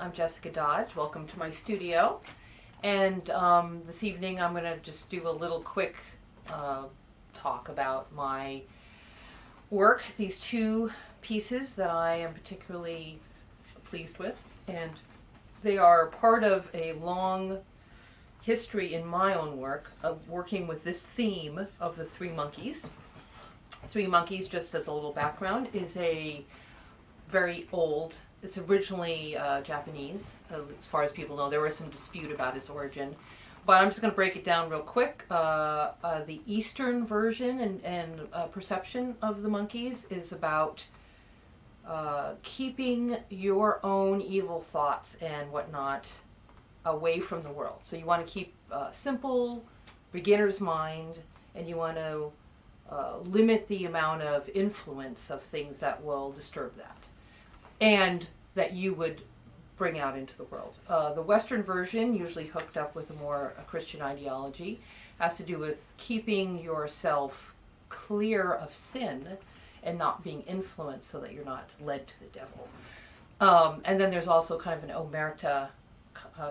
I'm Jessica Dodge. Welcome to my studio. And this evening I'm going to just do a little quick talk about my work, these two pieces that I am particularly pleased with. And they are part of a long history in my own work of working with this theme of the Three Monkeys. Three Monkeys, just as a little background, is a very old. It's originally Japanese, as far as people know. There was some dispute about its origin. But I'm just going to break it down real quick. The Eastern version and perception of the monkeys is about keeping your own evil thoughts and whatnot away from the world. So you want to keep simple, beginner's mind, and you want to limit the amount of influence of things that will disturb that. And that you would bring out into the world. The Western version, usually hooked up with a Christian ideology, has to do with keeping yourself clear of sin and not being influenced so that you're not led to the devil. And then there's also kind of an omerta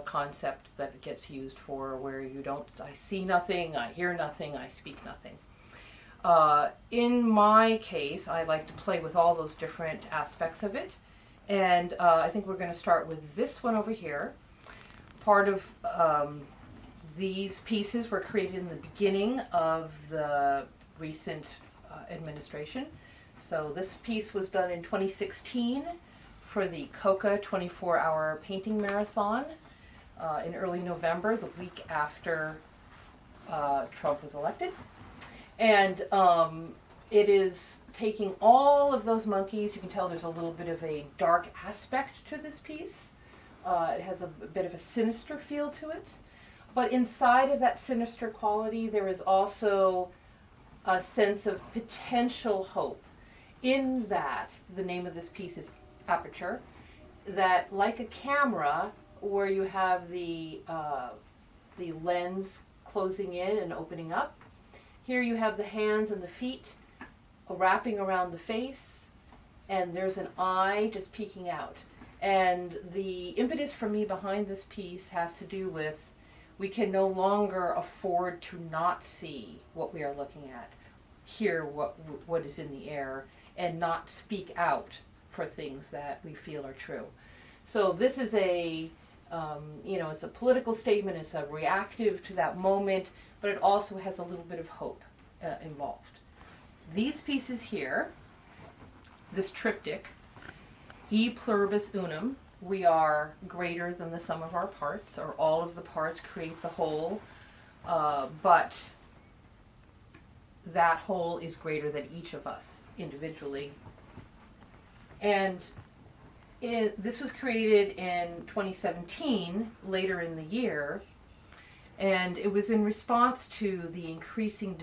concept that gets used for where I see nothing, I hear nothing, I speak nothing. In my case, I like to play with all those different aspects of it. And I think we're going to start with this one over here. Part of these pieces were created in the beginning of the recent administration. So this piece was done in 2016 for the COCA 24-hour painting marathon in early November, the week after Trump was elected. And it is taking all of those monkeys. You can tell there's a little bit of a dark aspect to this piece. It has a bit of a sinister feel to it. But inside of that sinister quality, there is also a sense of potential hope. In that, the name of this piece is Aperture, that like a camera where you have the lens closing in and opening up, here you have the hands and the feet wrapping around the face, and there's an eye just peeking out. And the impetus for me behind this piece has to do with we can no longer afford to not see what we are looking at, hear what is in the air, and not speak out for things that we feel are true. So this is it's a political statement, it's a reactive to that moment, but it also has a little bit of hope involved. These pieces here, this triptych, E pluribus unum, we are greater than the sum of our parts, or all of the parts create the whole, but that whole is greater than each of us individually. And this was created in 2017, later in the year, and it was in response to the increasing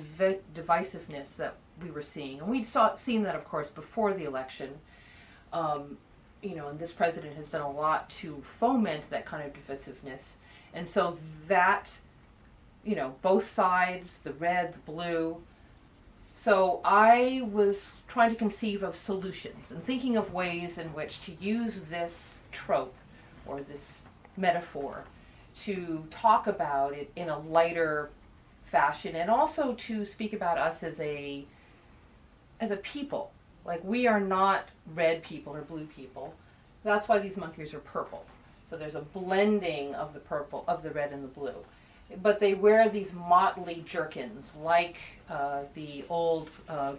divisiveness that we were seeing. And we'd seen that, of course, before the election. And this president has done a lot to foment that kind of divisiveness. And so that, both sides, the red, the blue. So I was trying to conceive of solutions and thinking of ways in which to use this trope or this metaphor to talk about it in a lighter fashion, and also to speak about us as a people. Like, we are not red people or blue people. That's why these monkeys are purple. So there's a blending of the purple, of the red and the blue. But they wear these motley jerkins, like the old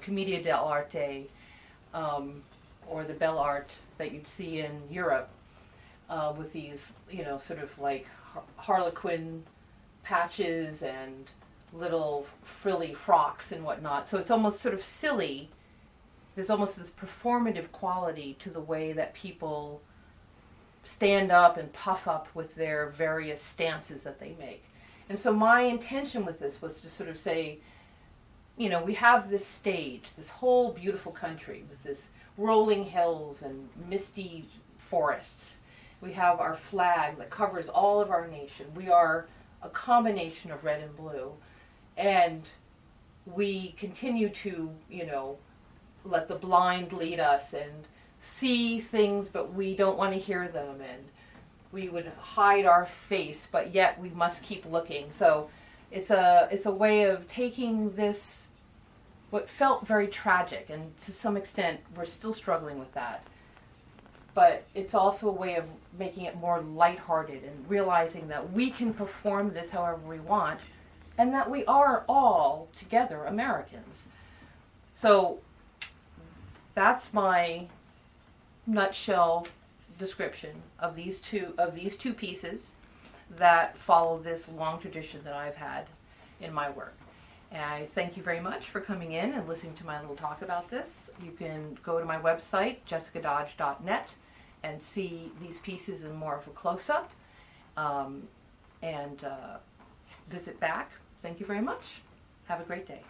Commedia dell'arte or the Belle Art that you'd see in Europe, with these, sort of like harlequin patches and little frilly frocks and whatnot. So it's almost sort of silly. There's almost this performative quality to the way that people stand up and puff up with their various stances that they make. And so my intention with this was to sort of say, we have this stage, this whole beautiful country with this rolling hills and misty forests. We have our flag that covers all of our nation. We are a combination of red and blue. And we continue to, let the blind lead us and see things, but we don't want to hear them. And we would hide our face, but yet we must keep looking. So it's a way of taking this, what felt very tragic, and to some extent we're still struggling with that. But it's also a way of making it more lighthearted and realizing that we can perform this however we want, and that we are all together Americans. So that's my nutshell description of these two pieces that follow this long tradition that I've had in my work. And I thank you very much for coming in and listening to my little talk about this. You can go to my website, jessicadodge.net, and see these pieces in more of a close-up, and visit back. Thank you very much. Have a great day.